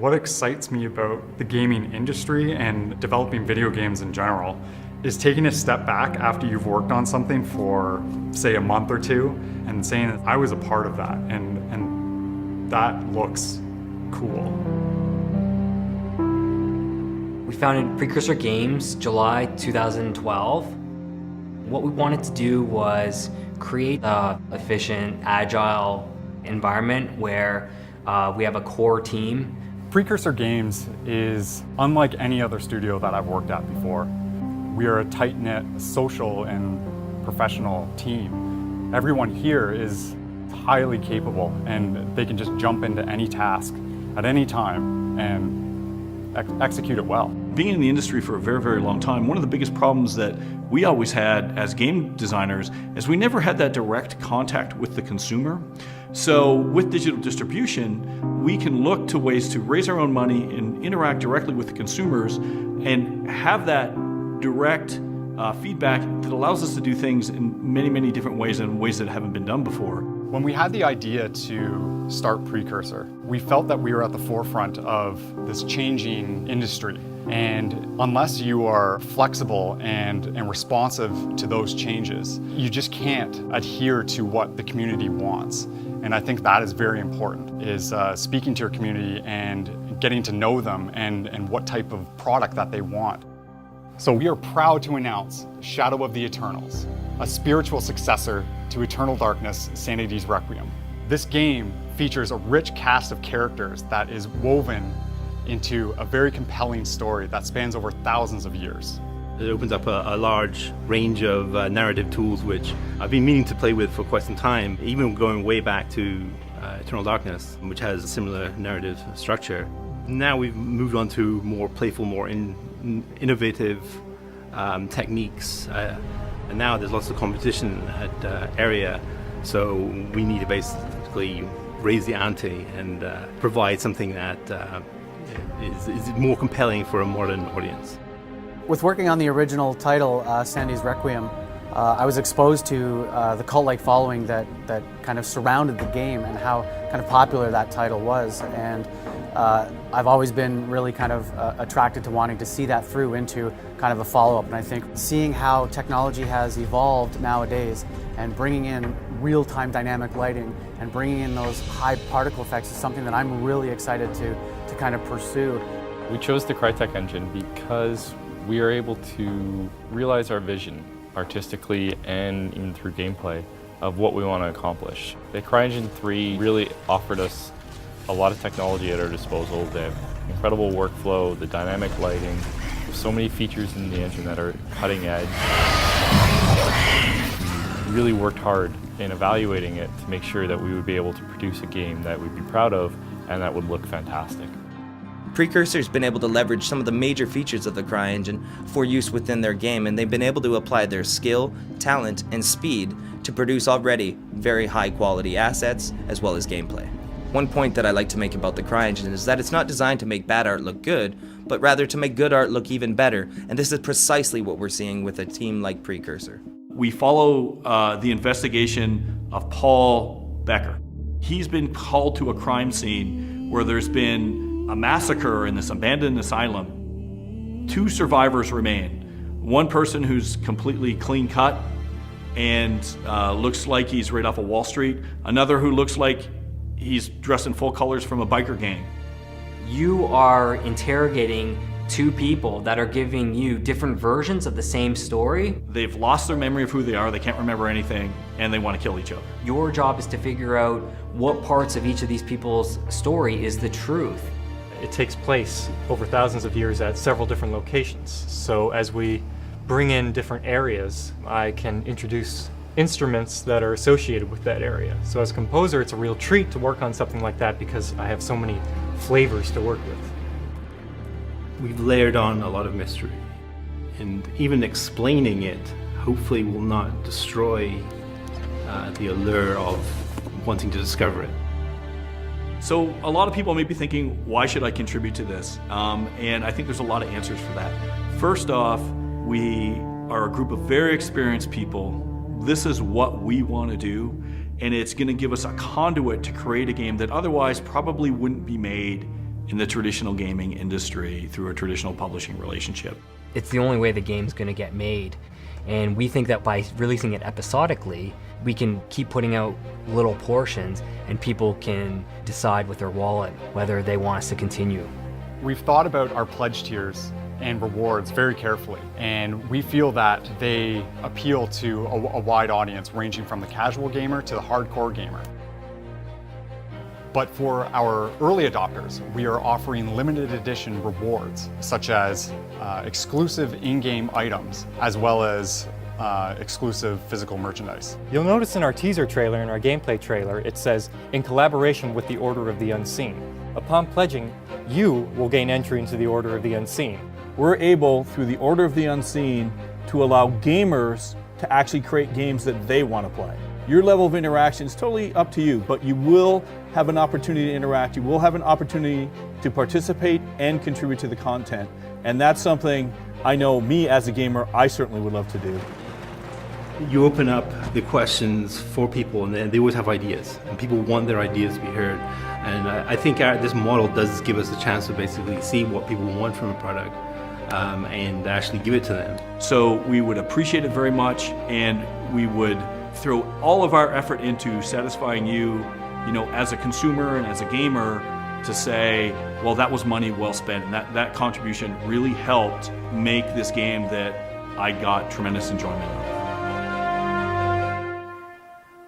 What excites me about the gaming industry and developing video games in general is taking a step back after you've worked on something for, say, a month or two and saying, I was a part of that, and that looks cool. We founded Precursor Games July 2012. What we wanted to do was create an efficient, agile environment where we have a core team. Precursor Games is unlike any other studio that I've worked at before. We are a tight-knit, social and professional team. Everyone here is highly capable and they can just jump into any task at any time and execute it well. Being in the industry for a very, very long time, one of the biggest problems that we always had as game designers is we never had that direct contact with the consumer. So with digital distribution, we can look to ways to raise our own money and interact directly with the consumers and have that direct feedback that allows us to do things in many, many different ways and ways that haven't been done before. When we had the idea to start Precursor, we felt that we were at the forefront of this changing industry. And unless you are flexible and responsive to those changes, you just can't adhere to what the community wants. And I think that is very important, is speaking to your community and getting to know them and what type of product that they want. So we are proud to announce Shadow of the Eternals, a spiritual successor to Eternal Darkness, Sanity's Requiem. This game features a rich cast of characters that is woven into a very compelling story that spans over thousands of years. It opens up a large range of narrative tools which I've been meaning to play with for quite some time, even going way back to Eternal Darkness, which has a similar narrative structure. Now we've moved on to more playful, more innovative techniques, and now there's lots of competition at area, so we need to basically raise the ante and provide something that is more compelling for a modern audience. With working on the original title, Sanity's Requiem, I was exposed to the cult-like following that kind of surrounded the game and how kind of popular that title was. And I've always been really kind of attracted to wanting to see that through into kind of a follow-up. And I think seeing how technology has evolved nowadays and bringing in real-time dynamic lighting and bringing in those high particle effects is something that I'm really excited to kind of pursue. We chose the Crytek engine because we are able to realize our vision artistically and even through gameplay of what we want to accomplish. The CryEngine 3 really offered us a lot of technology at our disposal. They have incredible workflow, the dynamic lighting, so many features in the engine that are cutting edge. We really worked hard in evaluating it to make sure that we would be able to produce a game that we'd be proud of and that would look fantastic. Precursor's been able to leverage some of the major features of the CryEngine for use within their game, and they've been able to apply their skill, talent, and speed to produce already very high quality assets as well as gameplay. One point that I like to make about the CryEngine is that it's not designed to make bad art look good, but rather to make good art look even better, and this is precisely what we're seeing with a team like Precursor. We follow the investigation of Paul Becker. He's been called to a crime scene where there's been a massacre in this abandoned asylum. 2 survivors remain. One person who's completely clean cut and looks like he's right off of Wall Street. Another who looks like he's dressed in full colors from a biker gang. You are interrogating 2 people that are giving you different versions of the same story. They've lost their memory of who they are, they can't remember anything, and they want to kill each other. Your job is to figure out what parts of each of these people's story is the truth. It takes place over thousands of years at several different locations. So as we bring in different areas, I can introduce instruments that are associated with that area. So as a composer, it's a real treat to work on something like that because I have so many flavors to work with. We've layered on a lot of mystery, and even explaining it hopefully will not destroy the allure of wanting to discover it. So a lot of people may be thinking, why should I contribute to this? And I think there's a lot of answers for that. First off, we are a group of very experienced people. This is what we want to do, and it's going to give us a conduit to create a game that otherwise probably wouldn't be made in the traditional gaming industry through a traditional publishing relationship. It's the only way the game's going to get made. And we think that by releasing it episodically, we can keep putting out little portions and people can decide with their wallet whether they want us to continue. We've thought about our pledge tiers and rewards very carefully, and we feel that they appeal to a wide audience ranging from the casual gamer to the hardcore gamer. But for our early adopters, we are offering limited edition rewards, such as exclusive in-game items, as well as exclusive physical merchandise. You'll notice in our teaser trailer and our gameplay trailer, it says, in collaboration with the Order of the Unseen. Upon pledging, you will gain entry into the Order of the Unseen. We're able, through the Order of the Unseen, to allow gamers to actually create games that they want to play. Your level of interaction is totally up to you, but you will have an opportunity to interact. You will have an opportunity to participate and contribute to the content. And that's something I know me as a gamer, I certainly would love to do. You open up the questions for people, and they always have ideas, and people want their ideas to be heard. And I think this model does give us a chance to basically see what people want from a product and actually give it to them. So we would appreciate it very much, and we would throw all of our effort into satisfying you, as a consumer and as a gamer, to say, well, that was money well spent, and that contribution really helped make this game that I got tremendous enjoyment of.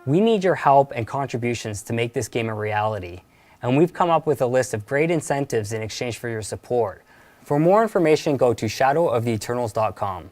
We need your help and contributions to make this game a reality, and we've come up with a list of great incentives in exchange for your support. For more information, go to shadowoftheeternals.com.